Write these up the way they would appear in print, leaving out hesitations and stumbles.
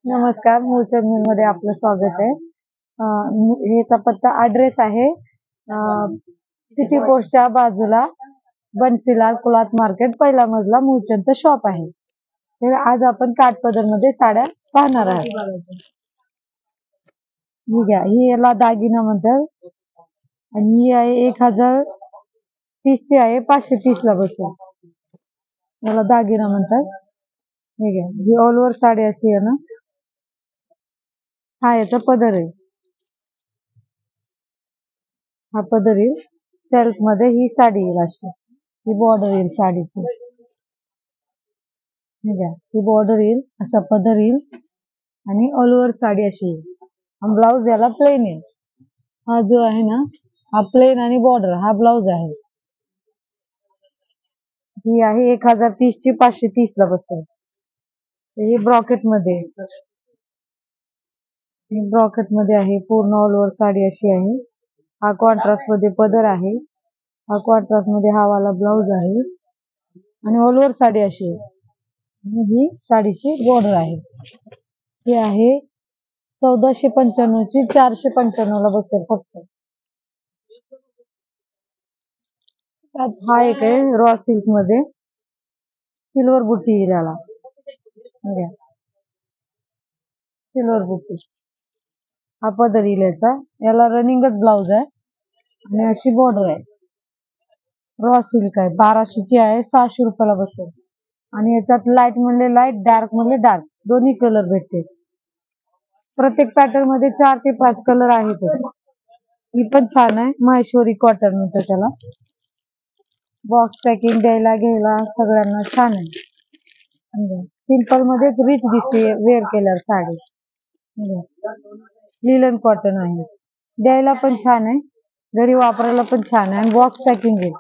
नमस्कार, मूळचंद मध्ये आपलं स्वागत आहे. ह्याचा पत्ता ऍड्रेस आहे सिटी पोस्टच्या बाजूला बन्सीलाल क्लॉथ मार्केट, पहिला मजला, मूळचंदचं शॉप आहे. तर आज आपण काठपदर मध्ये साड्या पाहणार आहोत. ही घ्या, ही याला दागिना म्हणतात आणि ही आहे 1030 ची आहे, 530 ला बसेल. याला दागिना म्हणतात. हे घ्या, ही ऑल ओव्हर साडी अशी आहे ना. हा याचा पदर आहे. हा पदर येईल सेल्फ मध्ये, ही साडी येईल अशी, ही बॉर्डर येईल साडीची. ही बॉर्डर येईल, असा पदर येईल आणि ऑल ओव्हर साडी अशी येईल. आणि ब्लाउज याला प्लेन येईल. हा जो आहे ना, हा प्लेन आणि बॉर्डर, हा ब्लाउज आहे. ही आहे 1030 ची, 530 ला बसेल. ही ब्रॉकेट मध्ये, आहे पूर्ण ऑल ओव्हर साडी अशी आहे. हा कॉन्ट्रास्ट मध्ये पदर आहे, हा कॉन्ट्रास्ट मध्ये हा वाला ब्लाउज आहे आणि ऑल ओव्हर साडी अशी आहे. ही साडीची बॉर्डर आहे. ही आहे 1495 ची, 495 ला बसेल फक्त. हा एक आहे रॉ सिल्क मध्ये, सिल्वर बुट्टी येईल याला. सिल्वर बुट्टी, हा पदर येईल याचा. याला रनिंगच ब्लाउज आहे आणि अशी बॉर्डर आहे. रॉ सिल्क आहे, 1200 ची आहे, 600 रुपयाला बसेल. आणि याच्यात लाईट म्हणले लाईट, डार्क म्हणले डार्क, दोन्ही कलर भेटते. प्रत्येक पॅटर्न मध्ये 4 ते 5 कलर आहेतच. ही पण छान आहे, महेश्वरी कॉटन म्हणतात त्याला. बॉक्स पॅकिंग द्यायला घ्यायला सगळ्यांना छान आहे. सिंपल मध्ये रिच दिसते वेअर केल्यावर साडी. लिलन कॉटन आहे, द्यायला पण छान आहे, घरी वापरायला पण छान आहे. आणि बॉक्स पॅकिंग आहे,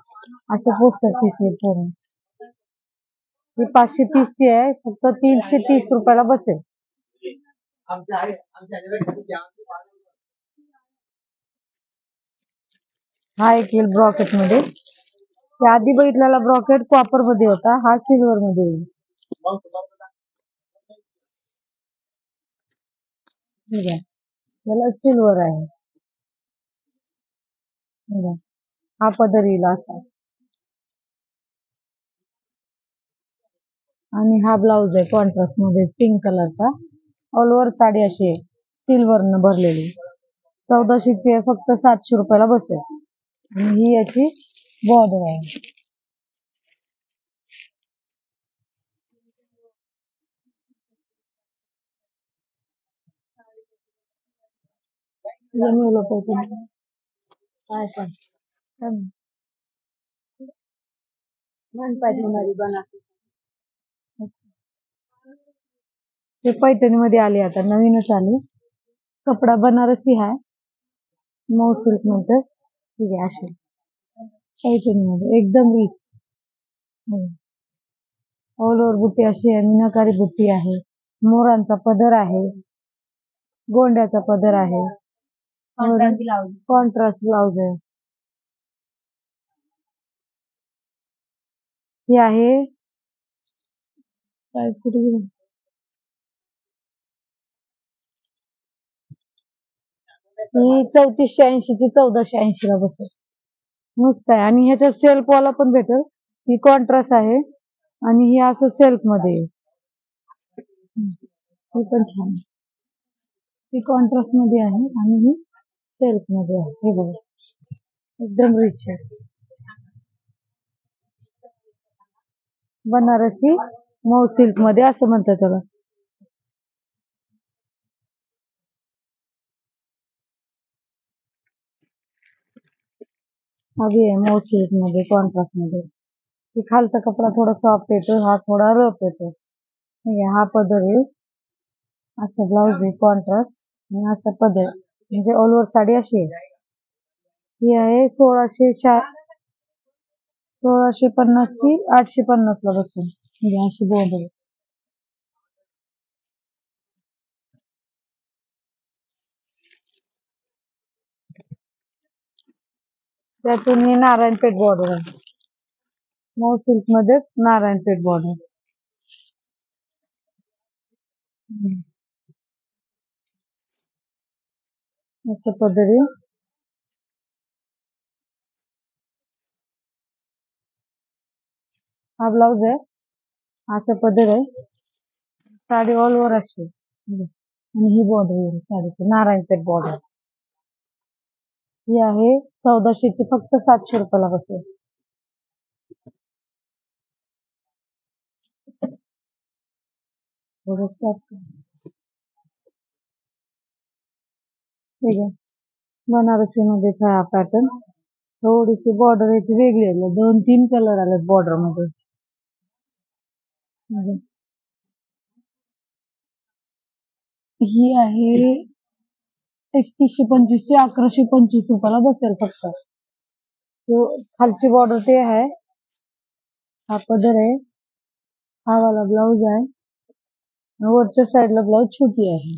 असं पोस्टर पीस आहे पूर्ण. ही 530 ची आहे, फक्त 330 रुपयाला बसेल. हा एक येईल ब्रॉकेट मध्ये. आधी बघितलेला ब्रॉकेट कॉपर मध्ये होता, हा सिल्वर मध्ये येईल. याला सिल्वर आहे. हा पदर येईल असा. आणि हा ब्लाउज आहे कॉन्ट्रास्ट मध्ये, पिंक कलरचा. ऑल ओव्हर साडी अशी आहे, सिल्वर न भरलेली. 1400 ची आहे, फक्त 700 रुपयाला बसेल. आणि ही याची बॉर्डर आहे. हे पैठणी मध्ये आले, आता नवीनच आले. कपडा बनारसी आहे, मऊ सिल्क म्हणतात. ठीक आहे, अशी पैठणी मध्ये एकदम रिच. ऑल ओव्हर बुट्टी अशी आहे, मीनाकारी बुट्टी आहे, मोरांचा पदर आहे, गोंड्याचा पदर आहे, कॉन्ट्रास्ट ब्लाउज आहे. ही आहे, प्राइस कुठे गेली, ही 3480 ची, 1480 ला बसेल. मस्त आहे. आणि ह्याच्यात सेल्फ वाला पण भेटेल. ही कॉन्ट्रास्ट आहे आणि ही असं सेल्फ मध्ये, ही पण छान. ही कॉन्ट्रास्ट मध्ये आहे आणि ही सेल्फ मध्ये आहे. हे बघा, एकदम रिच आहे. बनारसी मऊ सिल्क मध्ये असं म्हणतात त्याला. हवी आहे मऊ सिल्क मध्ये, कॉन्ट्रास्ट मध्ये. खालचा कपडा थोडा सॉफ्ट येतो, हा थोडा रफ येतो. हा पदर आहे, असं ब्लाउज आहे कॉन्ट्रास्ट आणि असं पदर, म्हणजे ऑल ओव्हर साडी अशी आहे. ही आहे 1650 ची, 850 ला बसून. अशी बॉर्डर. त्यातून नारायणपेठ बॉर्डर आहे, मऊ सिल्क मध्ये नारायणपेठ बॉर्डर. अशा पद्धती हा ब्लाउज आहे. अशा पद्धत आहे. साडी ऑल ओव्हर अशी आणि ही बॉर्डर साडीची नारायणपेठ बॉर्डर ही आहे 1400ची, फक्त 700 रुपयाला बसेल. ठीक आहे, बनारसी मध्येच आहे हा पॅटर्न. थोडीशी बॉर्डर याची वेगळी आली, 2-3 कलर आले बॉर्डर मध्ये. ही आहे 3125ची, 1125 रुपयाला बसेल फक्त. खालची बॉर्डर ते आहे. हा पदर आहे. हा वाला ब्लाउज आहे. वरच्या साईडला ब्लाउज छोटी आहे.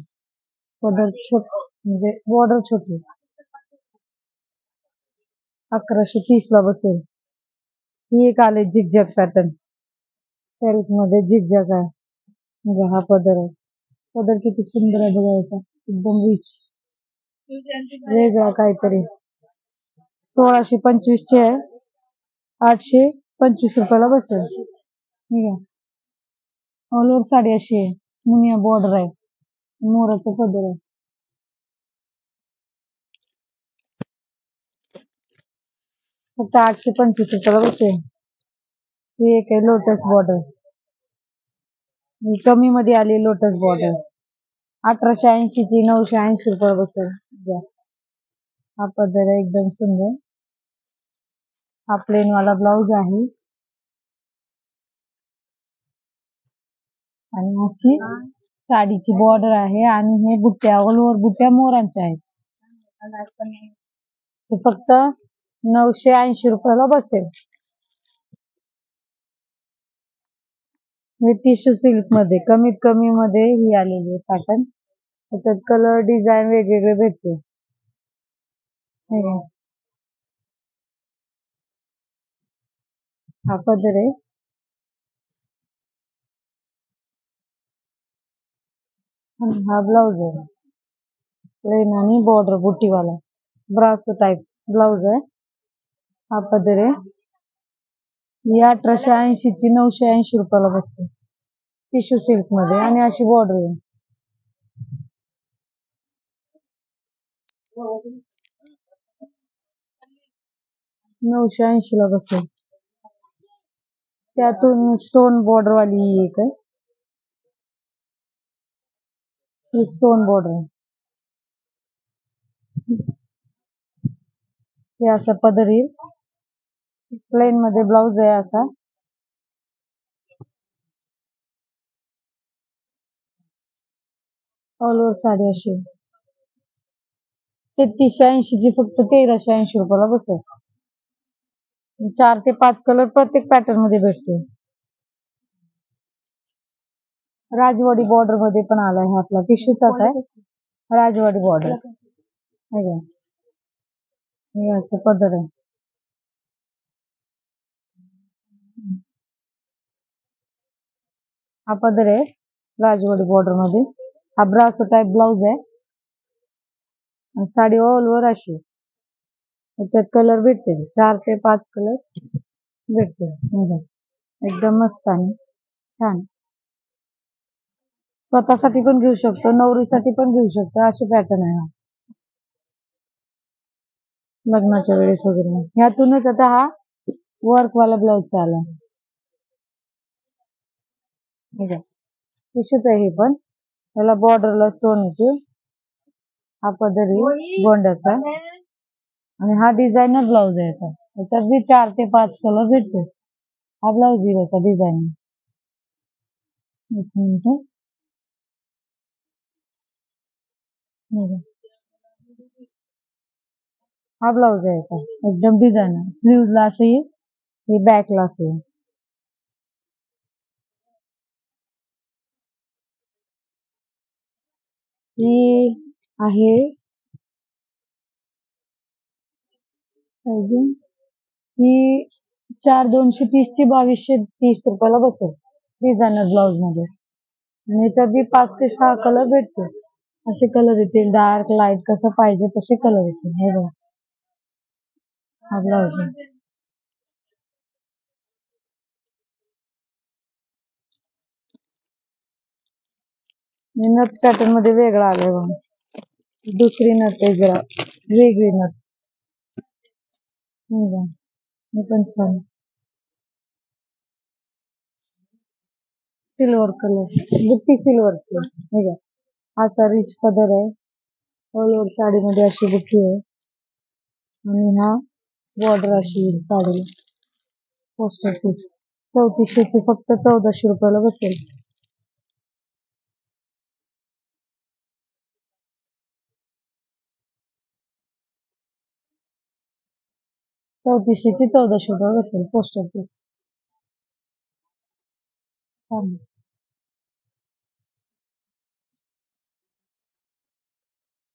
पदर छोट म्हणजे बॉर्डर छोटी. 1130 ला बसेल. ही एक आले झिगझॅग पॅटर्न, सेल्फ मध्ये झिगझॅग आहे. म्हणजे हा पदर आहे. पदर किती सुंदर आहे बघायचा, एकदम रिच वेगळा काहीतरी. 1625ची आहे, 825 रुपयाला बसेल. ठीक आहे. ऑल ओव्हर साडी अशी आहे, मुनिया बॉर्डर आहे, मोराचं पदर आहे. फक्त 825 रुपयाला बसेल. ही एक आहे लोटस बॉर्डर, कमी मध्ये आली लोटस बॉर्डर. 1880ची, 980 रुपये बसेल. हा पदर आहे एकदम सुंदर. हा प्लेन वाला ब्लाउज आहे आणि अशी साडीची बॉर्डर आहे. आणि हे बुट्ट्या ऑल ओव्हर बुट्ट्या मोरांच्या आहेत. हे फक्त 980 रुपयाला बसेल. हे टिश्यू सिल्क मध्ये कमीत कमी मध्ये ही आलेली आहे पॅटर्न. त्याच्यात कलर डिझाईन वेगवेगळे भेटते. हा पदर आहे. आणि हा ब्लाउज आहे, प्लेन आणि बॉर्डर बुट्टीवाला ब्रासो टाइप ब्लाउज आहे. हा पदर आहे. ही 1880ची, 980 रुपयाला बसते. टिश्यू सिल्क मध्ये आणि अशी बॉर्डर आहे. 980 ला बसेल. त्यातून स्टोन बॉर्डर वाली एक आहे, ही स्टोन बॉर्डर आहे. हे असं पदर येईल. प्लेन मध्ये ब्लाउज आहे असा. ऑल ओव्हर साडी अशी 3380ची, फक्त 1380 रुपयाला बसेल. 4 ते 5 कलर प्रत्येक पॅटर्न मध्ये भेटते. राजवाडी बॉर्डर मध्ये पण आलाय, हातला टिश्यूचाच आहे. राजवाडी बॉर्डर हे असं पदर आहे. हा पदर आहे राजवाडी बॉर्डर मध्ये. हा ब्रासो टाइप ब्लाउज आहे. साडी ऑल ओव्हर अशी, याच्यात कलर भेटते 4 ते 5 कलर भेटते. एकदम मस्त आणि छान. स्वतःसाठी पण घेऊ शकतो, नवरीसाठी पण घेऊ शकतो, असे पॅटर्न आहे. लग्नाच्या वेळेस वगैरे ह्यातूनच आता हा वर्क वाला ब्लाउज चालला. ठीक आहे, टिश्यूच आहे हे पण. त्याला बॉर्डरला स्टोन येते. हा पदर गोंड्याचा आणि हा डिझायनर ब्लाउज आहे. याच्यात बी 4 ते 5 कलर भेटते. हा ब्लाउज येईल याचा डिझाईन. एक मिनिट, हा ब्लाउज आहे याचा एकदम डिझायनर. स्लीव्ह ला असे, हे बॅक ला असे. ही आहे ही 4230ची, 2230 रुपयाला बसेल डिझायनर ब्लाउज मध्ये. आणि याच्यात बी 5 ते 6 कलर भेटते. असे कलर येतील, डार्क लाईट कसं पाहिजे तसे कलर येतील. हे बघा हा ब्लाउज आहे. नथ पॅटर्न मध्ये वेगळा आलाय बघा. दुसरी नथ आहे जरा वेगळी नथ. हे पण छान सिल्वर कलर बुट्टी सिल्वरची. हे बघा असा रिच पदर आहे. ऑल ओव्हर साडी मध्ये अशी बुट्टी आहे आणि हा बॉर्डर अशी येईल साडीला. पोस्ट ऑफिस 3400 ची फक्त 1400 रुपयाला बसेल. 3400 ची 1400 रुपये बसेल पोस्ट ऑफिस.